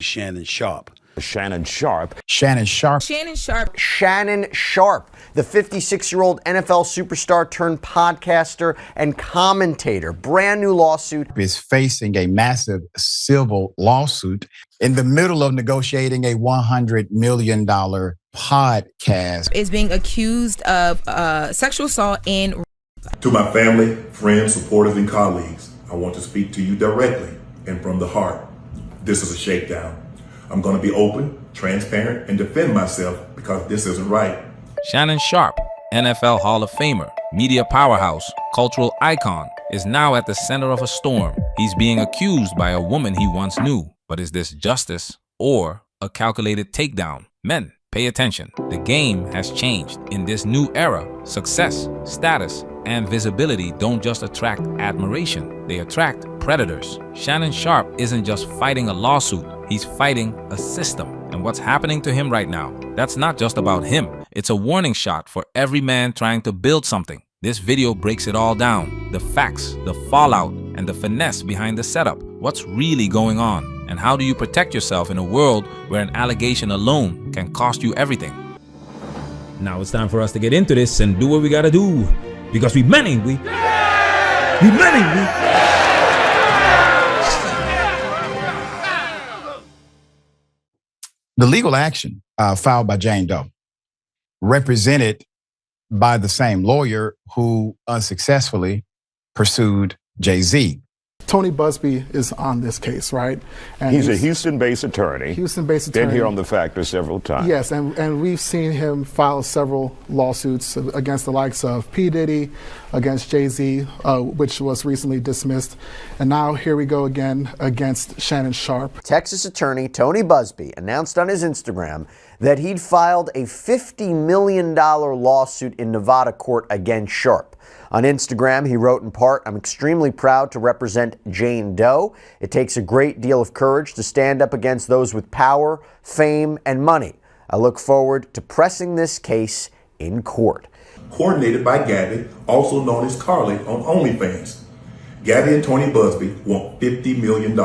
Shannon Sharpe. Shannon Sharpe. Shannon Sharpe. Shannon Sharpe. Shannon Sharpe, the 56-year-old NFL superstar turned podcaster and commentator. Brand new lawsuit. Is facing a massive civil lawsuit in the middle of negotiating a $100 million podcast. Is being accused of sexual assault and... To my family, friends, supporters, and colleagues, I want to speak to you directly and from the heart. This is a shakedown. I'm going to be open, transparent, and defend myself because this isn't right. Shannon Sharpe, NFL Hall of Famer, media powerhouse, cultural icon, is now at the center of a storm. He's being accused by a woman he once knew. But is this justice or a calculated takedown? Men, pay attention. The game has changed. In this new era, success, status, and visibility don't just attract admiration. They attract predators. Shannon Sharpe isn't just fighting a lawsuit. He's fighting a system. And what's happening to him right now, that's not just about him. It's a warning shot for every man trying to build something. This video breaks it all down. The facts, the fallout, and the finesse behind the setup. What's really going on? And how do you protect yourself in a world where an allegation alone can cost you everything? Now it's time for us to get into this and do what we gotta do. Because we many. The legal action filed by Jane Doe, represented by the same lawyer who unsuccessfully pursued Jay-Z. Tony Busby is on this case, right? And he's a Houston-based attorney. Houston-based attorney. Been here on The Factor several times. Yes, and we've seen him file several lawsuits against the likes of P. Diddy, against Jay-Z, which was recently dismissed. And now here we go again against Shannon Sharpe. Texas attorney Tony Busby announced on his Instagram that he'd filed a $50 million lawsuit in Nevada court against Sharpe. On Instagram, he wrote in part, "I'm extremely proud to represent Jane Doe. It takes a great deal of courage to stand up against those with power, fame, and money. I look forward to pressing this case in court." Coordinated by Gabby, also known as Carly, on OnlyFans. Gabby and Tony Busby want $50 million.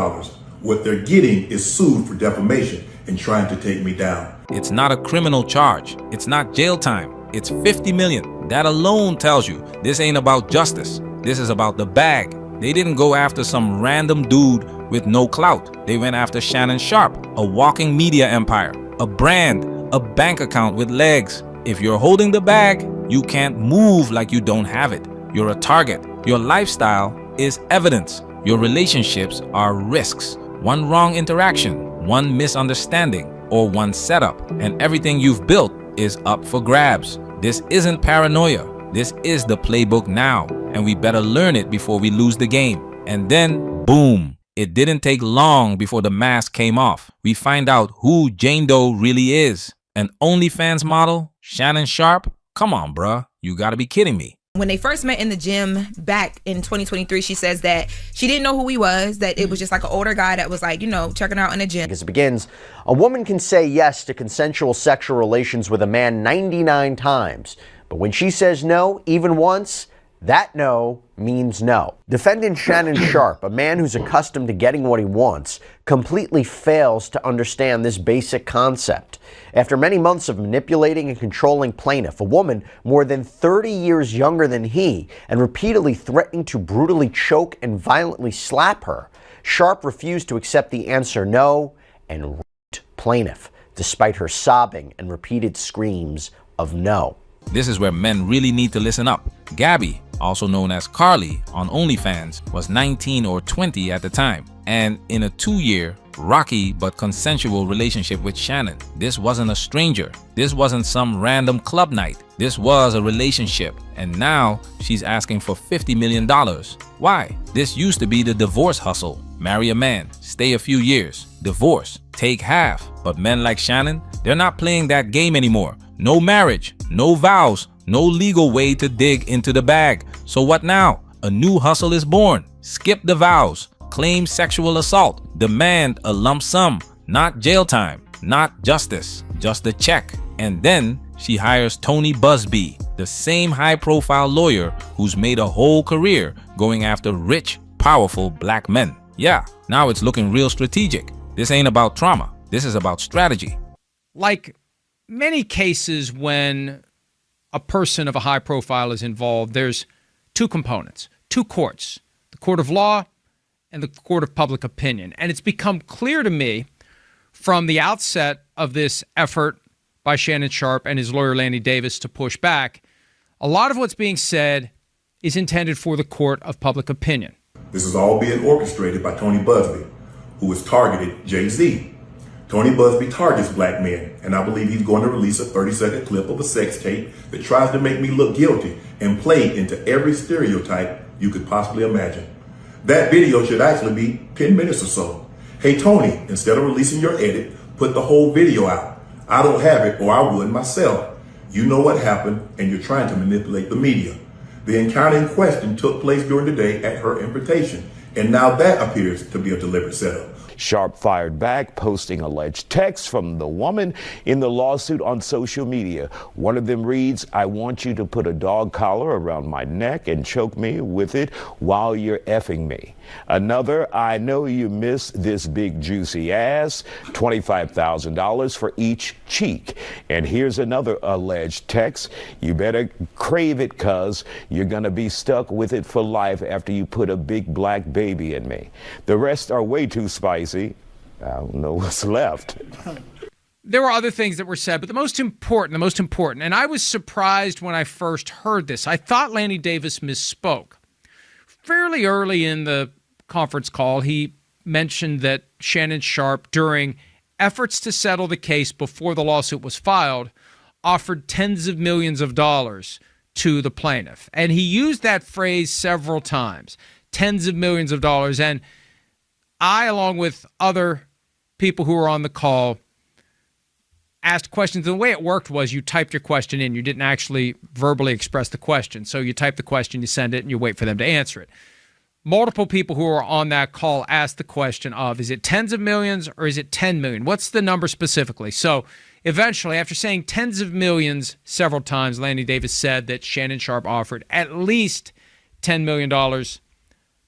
What they're getting is sued for defamation and trying to take me down. It's not a criminal charge. It's not jail time. It's $50 million. That alone tells you this ain't about justice. This is about the bag. They didn't go after some random dude with no clout. They went after Shannon Sharpe, a walking media empire, a brand, a bank account with legs. If you're holding the bag, you can't move like you don't have it. You're a target. Your lifestyle is evidence. Your relationships are risks. One wrong interaction, one misunderstanding, or one setup, and everything you've built is up for grabs. This isn't paranoia. This is the playbook now, and we better learn it before we lose the game. And then, boom, it didn't take long before the mask came off. We find out who Jane Doe really is. An OnlyFans model? Shannon Sharpe? Come on, bruh. You gotta be kidding me. When they first met in the gym back in 2023, she says that she didn't know who he was, that it was just like an older guy that was like, you know, checking her out in the gym. As it begins, a woman can say yes to consensual sexual relations with a man 99 times. But when she says no, even once, that no means no. Defendant Shannon Sharpe, a man who's accustomed to getting what he wants, completely fails to understand this basic concept. After many months of manipulating and controlling plaintiff, a woman more than 30 years younger than he, and repeatedly threatening to brutally choke and violently slap her, Sharpe refused to accept the answer no and raped plaintiff, despite her sobbing and repeated screams of no. This is where men really need to listen up. Gabby, also known as Carly on OnlyFans, was 19 or 20 at the time, and in a 2-year, rocky but consensual relationship with Shannon. This wasn't a stranger. This wasn't some random club night. This was a relationship, and now she's asking for $50 million. Why? This used to be the divorce hustle. Marry a man, stay a few years, divorce, take half. But men like Shannon, they're not playing that game anymore. No marriage, no vows, no legal way to dig into the bag. So what now? A new hustle is born. Skip the vows, claim sexual assault, demand a lump sum, not jail time, not justice, just a check. And then she hires Tony Busby, the same high-profile lawyer who's made a whole career going after rich, powerful black men. Yeah, now it's looking real strategic. This ain't about trauma. This is about strategy. Like many cases when a person of a high profile is involved, there's two components, two courts, the court of law and the court of public opinion. And it's become clear to me from the outset of this effort by Shannon Sharpe and his lawyer Lanny Davis to push back, a lot of what's being said is intended for the court of public opinion. This is all being orchestrated by Tony Busby, who has targeted Jay-Z. Tony Busby targets black men, and I believe he's going to release a 30-second clip of a sex tape that tries to make me look guilty and play into every stereotype you could possibly imagine. That video should actually be 10 minutes or so. Hey, Tony, instead of releasing your edit, put the whole video out. I don't have it, or I would myself. You know what happened, and you're trying to manipulate the media. The encounter in question took place during the day at her invitation, and now that appears to be a deliberate setup. Sharpe fired back, posting alleged texts from the woman in the lawsuit on social media. One of them reads, "I want you to put a dog collar around my neck and choke me with it while you're effing me." Another, "I know you miss this big juicy ass, $25,000 for each cheek." And here's another alleged text, "You better crave it, cuz you're gonna be stuck with it for life after you put a big black baby in me." The rest are way too spicy. I don't know what's left. There were other things that were said, but the most important, and I was surprised when I first heard this. I thought Lanny Davis misspoke. Fairly early in the conference call, he mentioned that Shannon Sharpe, during efforts to settle the case before the lawsuit was filed, offered tens of millions of dollars to the plaintiff. And he used that phrase several times, tens of millions of dollars. And I, along with other people who were on the call, asked questions. The way it worked was you typed your question in. You didn't actually verbally express the question. So you type the question, you send it, and you wait for them to answer it. Multiple people who were on that call asked the question of, is it tens of millions or is it 10 million? What's the number specifically? So eventually, after saying tens of millions several times, Lanny Davis said that Shannon Sharpe offered at least $10 million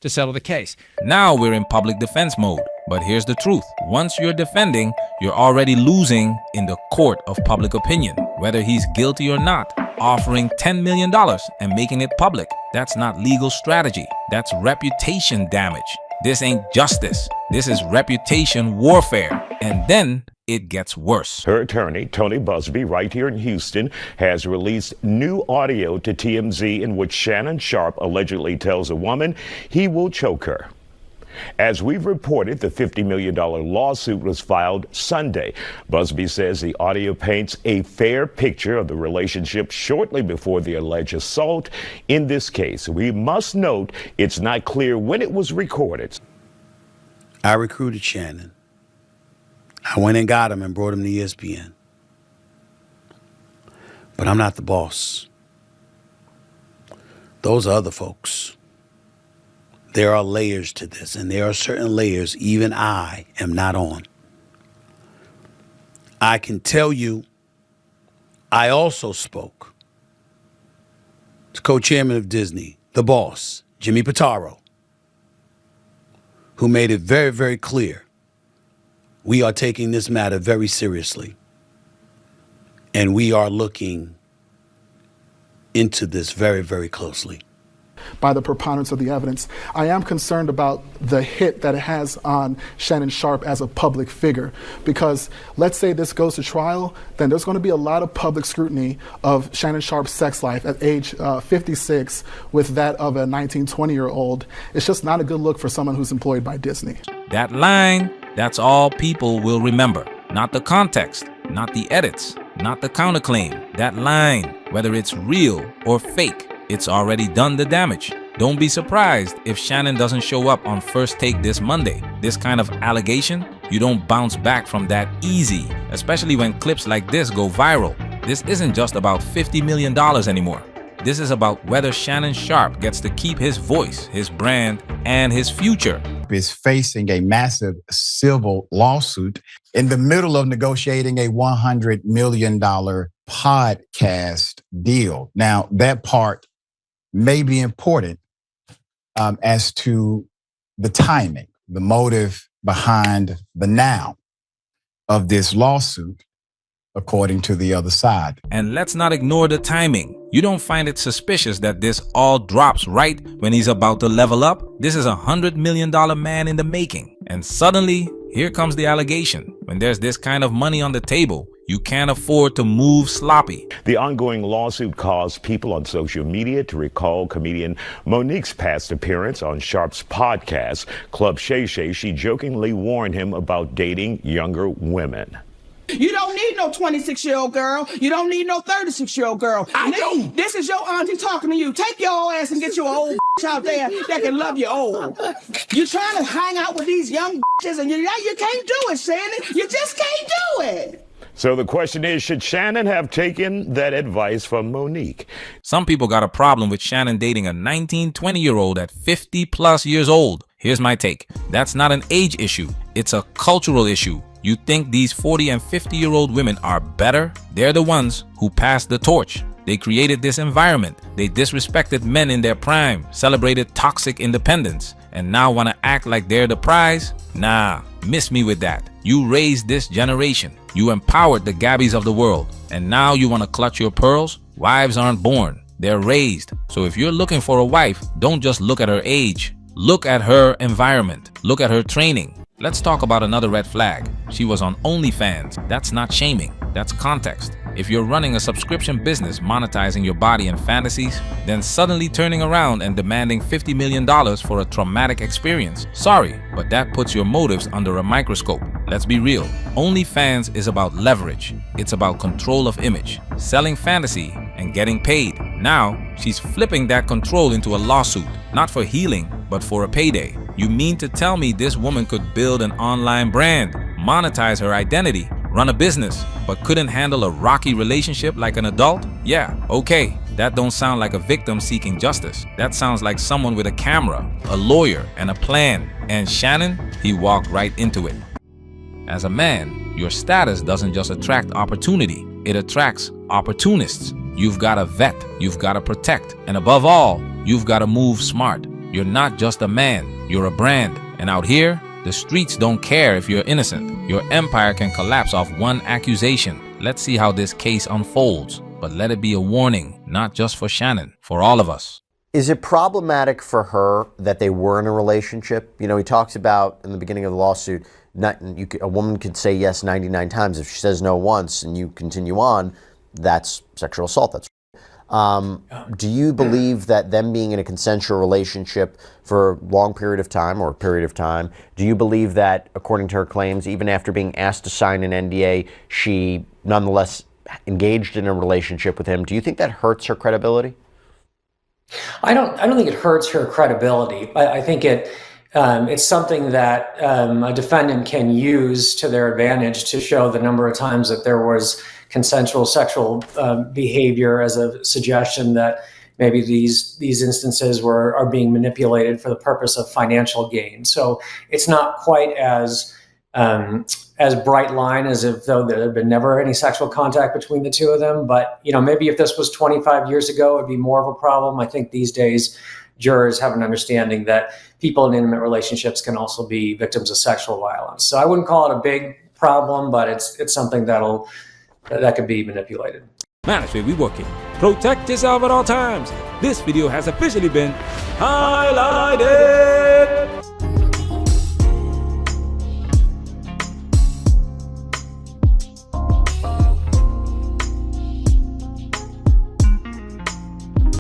to settle the case. Now we're in public defense mode. But here's the truth. Once you're defending, you're already losing in the court of public opinion. Whether he's guilty or not, offering $10 million and making it public, that's not legal strategy. That's reputation damage. This ain't justice. This is reputation warfare. And then it gets worse. Her attorney, Tony Busby, right here in Houston, has released new audio to TMZ in which Shannon Sharpe allegedly tells a woman he will choke her. As we've reported, the $50 million lawsuit was filed Sunday. Busby says the audio paints a fair picture of the relationship shortly before the alleged assault. In this case, we must note it's not clear when it was recorded. I recruited Shannon. I went and got him and brought him to ESPN. But I'm not the boss. Those are other folks. There are layers to this, and there are certain layers even I am not on. I can tell you, I also spoke to co-chairman of Disney, the boss, Jimmy Pitaro, who made it very, very clear we are taking this matter very seriously, and we are looking into this very, very closely. By the preponderance of the evidence, I am concerned about the hit that it has on Shannon Sharpe as a public figure. Because let's say this goes to trial, then there's going to be a lot of public scrutiny of Shannon Sharpe's sex life at age 56 with that of a 19, 20-year-old. It's just not a good look for someone who's employed by Disney. That line, that's all people will remember. Not the context, not the edits, not the counterclaim. That line, whether it's real or fake, it's already done the damage. Don't be surprised if Shannon doesn't show up on First Take this Monday. This kind of allegation, you don't bounce back from that easy, especially when clips like this go viral. This isn't just about $50 million anymore. This is about whether Shannon Sharpe gets to keep his voice, his brand, and his future. Is facing a massive civil lawsuit in the middle of negotiating a $100 million podcast deal. Now, that part may be important as to the timing, the motive behind the now of this lawsuit, according to the other side. And let's not ignore the timing. You don't find it suspicious that this all drops right when he's about to level up? This is $100 million man in the making. And suddenly, here comes the allegation. When there's this kind of money on the table, you can't afford to move sloppy. The ongoing lawsuit caused people on social media to recall comedian Monique's past appearance on Sharpe's podcast, Club Shay Shay. She jokingly warned him about dating younger women. You don't need no 26-year-old girl. You don't need no 36-year-old girl. This is your auntie talking to you. Take your old ass and get your old out there that can love you old. You're trying to hang out with these young and you can't do it, Shannon. You just can't do it. So the question is, should Shannon have taken that advice from Monique? Some people got a problem with Shannon dating a 19, 20-year-old at 50 plus years old. Here's my take. That's not an age issue. It's a cultural issue. You think these 40 and 50-year-old women are better? They're the ones who passed the torch. They created this environment. They disrespected men in their prime, celebrated toxic independence, and now want to act like they're the prize? Nah, miss me with that. You raised this generation. You empowered the Gabbies of the world. And now you want to clutch your pearls? Wives aren't born. They're raised. So if you're looking for a wife, don't just look at her age. Look at her environment. Look at her training. Let's talk about another red flag. She was on OnlyFans. That's not shaming. That's context. If you're running a subscription business monetizing your body and fantasies, then suddenly turning around and demanding $50 million for a traumatic experience. Sorry, but that puts your motives under a microscope. Let's be real. OnlyFans is about leverage. It's about control of image, selling fantasy, and getting paid. Now, she's flipping that control into a lawsuit, not for healing, but for a payday. You mean to tell me this woman could build an online brand, monetize her identity, run a business, but couldn't handle a rocky relationship like an adult? Yeah, okay. That don't sound like a victim seeking justice. That sounds like someone with a camera, a lawyer, and a plan. And Shannon, he walked right into it. As a man, your status doesn't just attract opportunity, it attracts opportunists. You've got to vet, you've got to protect, and above all, you've got to move smart. You're not just a man, you're a brand. And out here, the streets don't care if you're innocent. Your empire can collapse off one accusation. Let's see how this case unfolds. But let it be a warning, not just for Shannon, for all of us. Is it problematic for her that they were in a relationship? You know, he talks about in the beginning of the lawsuit, a woman could say yes 99 times. If she says no once and you continue on, that's sexual assault. That's do you believe that them being in a consensual relationship for a long period of time or a period of time, do you believe that, according to her claims, even after being asked to sign an NDA, she nonetheless engaged in a relationship with him? Do you think that hurts her credibility? I don't think it hurts her credibility. I think it's something that a defendant can use to their advantage to show the number of times that there was consensual sexual behavior as a suggestion that maybe these instances are being manipulated for the purpose of financial gain. So it's not quite as bright line as if though there had been never any sexual contact between the two of them. But, you know, maybe if this was 25 years ago, it'd be more of a problem. I think these days jurors have an understanding that people in intimate relationships can also be victims of sexual violence. So I wouldn't call it a big problem, but it's something that could be manipulated. Management, we working. Protect yourself at all times. This video has officially been highlighted.